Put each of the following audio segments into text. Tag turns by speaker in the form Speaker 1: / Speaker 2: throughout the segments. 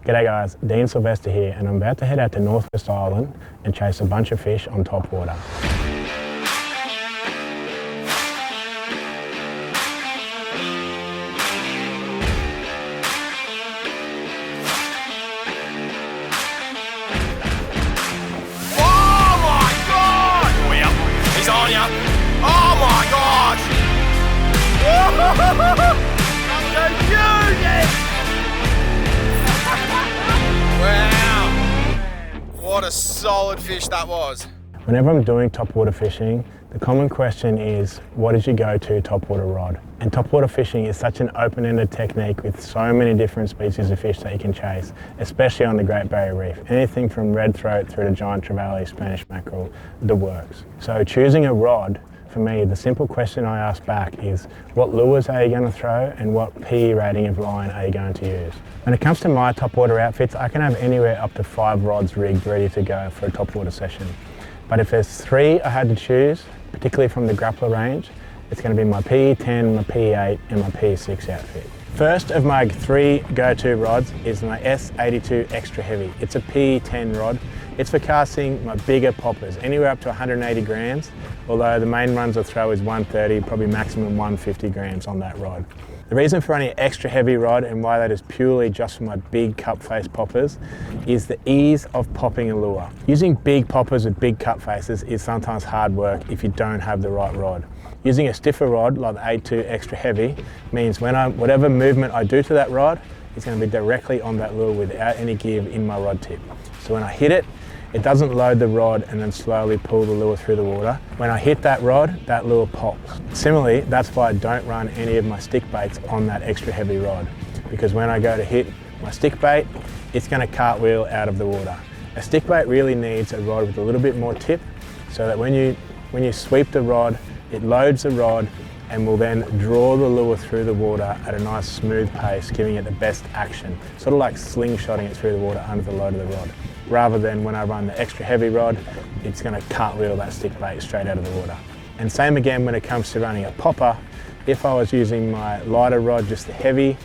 Speaker 1: G'day guys, Dean Silvester here, and I'm about to head out to Northwest Island and chase a bunch of fish on top water.
Speaker 2: Oh my God! Oh yeah, he's on ya! Oh my gosh! That's so huge! Wow! What a solid fish that was.
Speaker 1: Whenever I'm doing topwater fishing, the common question is, what is your go-to topwater rod? And topwater fishing is such an open-ended technique with so many different species of fish that you can chase, especially on the Great Barrier Reef. Anything from red throat through to giant trevally, Spanish mackerel, the works. So choosing a rod, for me, the simple question I ask back is, what lures are you going to throw and what PE rating of line are you going to use? When it comes to my topwater outfits, I can have anywhere up to 5 rods rigged ready to go for a topwater session. But if there's 3 I had to choose, particularly from the Grappler range, it's going to be my PE10, my PE8 and my PE6 outfit. First of my 3 go-to rods is my S82 Extra Heavy. It's a PE10 rod. It's for casting my bigger poppers, anywhere up to 180 grams, although the main runs I throw is 130, probably maximum 150 grams on that rod. The reason for running an extra heavy rod and why that is purely just for my big cup face poppers is the ease of popping a lure. Using big poppers with big cup faces is sometimes hard work if you don't have the right rod. Using a stiffer rod like the A2 Extra Heavy means whatever movement I do to that rod, it's going to be directly on that lure without any give in my rod tip. So when I hit it, it doesn't load the rod and then slowly pull the lure through the water. When I hit that rod, that lure pops. Similarly, that's why I don't run any of my stick baits on that extra heavy rod, because when I go to hit my stick bait, it's going to cartwheel out of the water. A stick bait really needs a rod with a little bit more tip, so that when you sweep the rod, it loads the rod and will then draw the lure through the water at a nice smooth pace, giving it the best action. Sort of like slingshotting it through the water under the load of the rod. Rather than when I run the extra heavy rod, it's going to cartwheel that stick bait straight out of the water. And same again when it comes to running a popper. If I was using my lighter rod, just the heavy,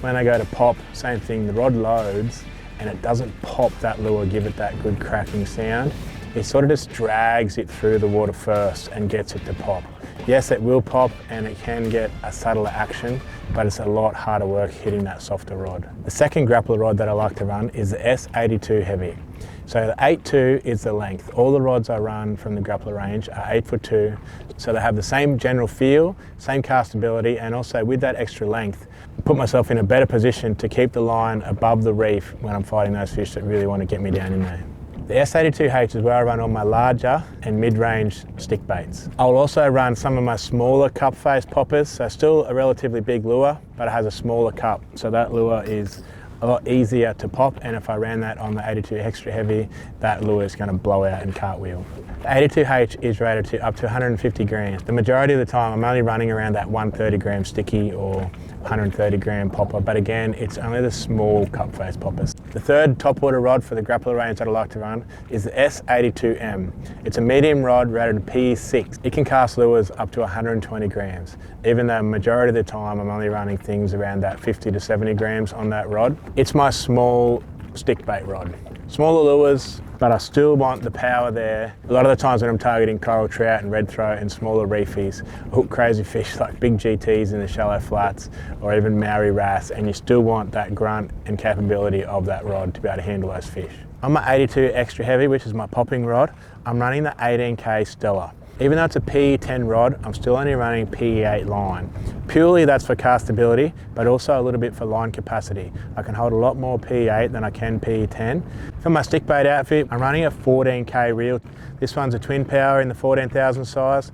Speaker 1: when I go to pop, same thing, the rod loads and it doesn't pop that lure, give it that good cracking sound. It sort of just drags it through the water first and gets it to pop. Yes, it will pop and it can get a subtler action, but it's a lot harder work hitting that softer rod. The second grappler rod that I like to run is the S82 Heavy. So the 8'2" is the length. All the rods I run from the Grappler range are 8'2", so they have the same general feel, same castability, and also with that extra length, put myself in a better position to keep the line above the reef when I'm fighting those fish that really want to get me down in there. The S82H is where I run all my larger and mid-range stick baits. I'll also run some of my smaller cup face poppers, so still a relatively big lure, but it has a smaller cup, so that lure is a lot easier to pop, and if I ran that on the 82 Extra Heavy, that lure is going to blow out and cartwheel. The 82H is rated to up to 150 grams. The majority of the time I'm only running around that 130 gram sticky or 130 gram popper, but again, it's only the small cup face poppers. The third topwater rod for the Grappler range that I like to run is the S82M. It's a medium rod rated PE6. It can cast lures up to 120 grams, even though majority of the time I'm only running things around that 50 to 70 grams on that rod. It's my small stick bait rod. Smaller lures, but I still want the power there. A lot of the times when I'm targeting coral trout and red throat and smaller reefies, I hook crazy fish like big GTs in the shallow flats or even Maori wrasse, and you still want that grunt and capability of that rod to be able to handle those fish. On my 82 Extra Heavy, which is my popping rod, I'm running the 18K Stella. Even though it's a PE10 rod, I'm still only running PE8 line. Purely that's for castability, but also a little bit for line capacity. I can hold a lot more PE8 than I can PE10. For my stick bait outfit, I'm running a 14K reel. This one's a twin power in the 14,000 size.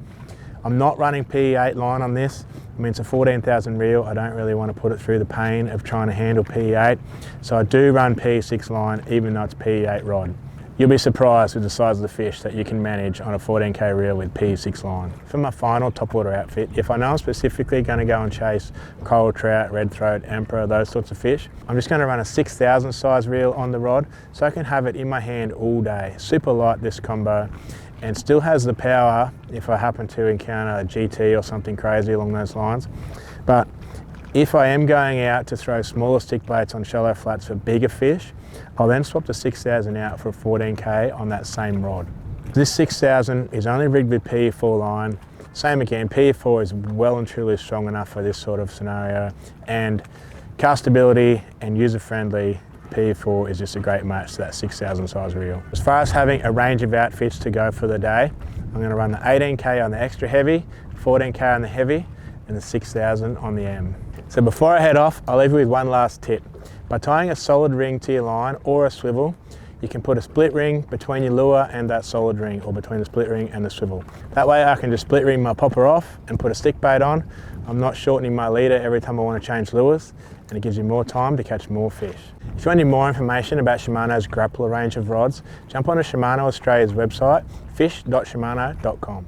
Speaker 1: I'm not running PE8 line on this. I mean, it's a 14,000 reel. I don't really want to put it through the pain of trying to handle PE8. So I do run PE6 line, even though it's PE8 rod. You'll be surprised with the size of the fish that you can manage on a 14K reel with PE6 line. For my final topwater outfit, if I know I'm specifically going to go and chase coral trout, red throat, emperor, those sorts of fish, I'm just going to run a 6,000 size reel on the rod so I can have it in my hand all day. Super light, this combo, and still has the power if I happen to encounter a GT or something crazy along those lines. But If I am going out to throw smaller stick baits on shallow flats for bigger fish, I'll then swap the 6000 out for a 14K on that same rod. This 6000 is only rigged with PE4 line. Same again, PE4 is well and truly strong enough for this sort of scenario, and castability and user-friendly, PE4 is just a great match to that 6000 size reel. As far as having a range of outfits to go for the day, I'm going to run the 18K on the extra heavy, 14K on the heavy, and the 6000 on the M. So before I head off, I'll leave you with one last tip. By tying a solid ring to your line or a swivel, you can put a split ring between your lure and that solid ring, or between the split ring and the swivel. That way I can just split ring my popper off and put a stick bait on. I'm not shortening my leader every time I want to change lures, and it gives you more time to catch more fish. If you want any more information about Shimano's Grappler range of rods, jump onto Shimano Australia's website, fish.shimano.com.